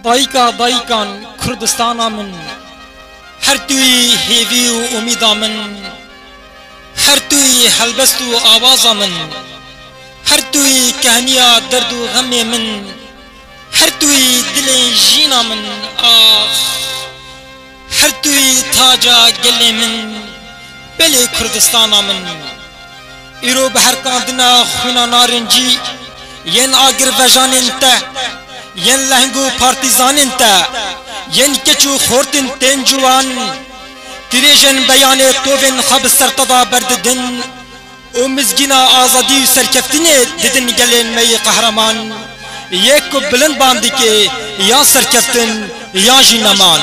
دایکا دایکان کردستانا من هر توی هیوی و امیدا من هر توی حلبست و آوازا من هر توی کهنیا درد و غم من هر توی دل جینا من آخ هر توی تاجا گل من بله کردستانا من ایرو بهر کاندنا خونا نارنجی ین آگر وجانن تا ین لهنگو پارتیزانن تا ین کچو خورتن تنجوان تریجن بیان توفن خب سرطدا برددن و مزگینا آزادی و سرکفتنه ددن گلن می قهرمان یک بلند باندی که یا سرکفتن یا جی نمان